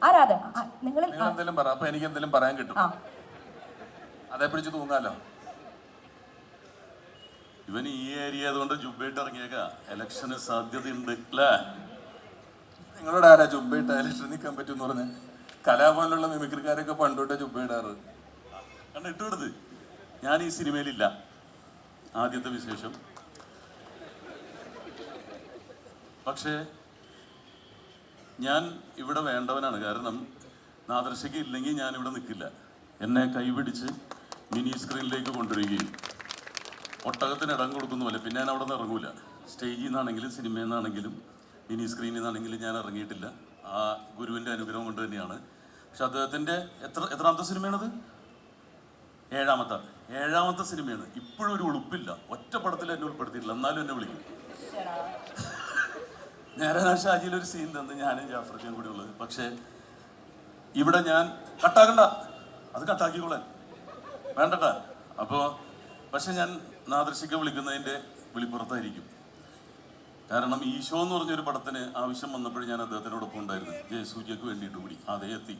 ആരാധന നിങ്ങൾ എന്തെങ്കിലും പറ, അപ്പൊ എനിക്ക് എന്തെങ്കിലും പറയാൻ കിട്ടും. അതേ പിടിച്ച് തൂങ്ങാലോ. ഇവൻ ഈ ഏരിയ അതുകൊണ്ട് ജുബയിട്ട് ഇറങ്ങിയേക്ക ഇലക്ഷന് സാധ്യതയുണ്ട് അല്ലേ? നിങ്ങളോട് ആരാ ജുബയിട്ട് ഇലക്ഷൻ നിൽക്കാൻ പറ്റും എന്ന് പറഞ്ഞ? കലാഭവനിലുള്ള മിമിക്രിക്കാരൊക്കെ പണ്ടോട്ടെ ജുബയിടാറ് കാരണം ഇട്ടുകൊടുത്ത്. ഞാൻ ഈ സിനിമയിലില്ല. ആദ്യത്തെ വിശേഷം. പക്ഷേ ഞാൻ ഇവിടെ വേണ്ടവനാണ്. കാരണം നാദർശയ്ക്ക് ഇല്ലെങ്കിൽ ഞാനിവിടെ നിൽക്കില്ല. എന്നെ കൈപിടിച്ച് മിനി സ്ക്രീനിലേക്ക് കൊണ്ടുവരികയും ഒട്ടകത്തിന് ഇടം കൊടുക്കുന്ന പോലെ പിന്നെ ഞാൻ അവിടെ നിന്ന് ഇറങ്ങൂല. സ്റ്റേജിൽ നിന്നാണെങ്കിലും സിനിമയിൽ നിന്നാണെങ്കിലും മിനി സ്ക്രീനിൽ നിന്നാണെങ്കിലും ഞാൻ ഇറങ്ങിയിട്ടില്ല. ആ ഗുരുവിൻ്റെ അനുഗ്രഹം കൊണ്ട് തന്നെയാണ്. പക്ഷെ അദ്ദേഹത്തിൻ്റെ എത്രാമത്തെ സിനിമയാണത്? ഏഴാമത്തെ സിനിമയാണ്. ഇപ്പോഴും ഒരു ഉളുപ്പില്ല. ഒറ്റ പടത്തിൽ എന്നെ ഉൾപ്പെടുത്തിയിട്ടില്ല. എന്നാലും എന്നെ വിളിക്കും. നേരെ ഷാജിയിലൊരു സീൻ തന്ന് ഞാനും ജാഫർക്കും കൂടി ഉള്ളത്. പക്ഷേ ഇവിടെ ഞാൻ കട്ടാക്കണ്ട, അത് കട്ടാക്കിക്കോളാൻ വേണ്ടട്ടാ. അപ്പോൾ പക്ഷെ ഞാൻ നാദർശിക്ക വിളിക്കുന്നതിൻ്റെ വിളിപ്പുറത്തായിരിക്കും. കാരണം ഈശോ എന്ന് പറഞ്ഞൊരു പടത്തിന് ആവശ്യം വന്നപ്പോഴും ഞാൻ അദ്ദേഹത്തിനോടൊപ്പം ഉണ്ടായിരുന്നു. ജയസൂര്യക്ക് വേണ്ടിയിട്ട് കൂടി അതേ എത്തി.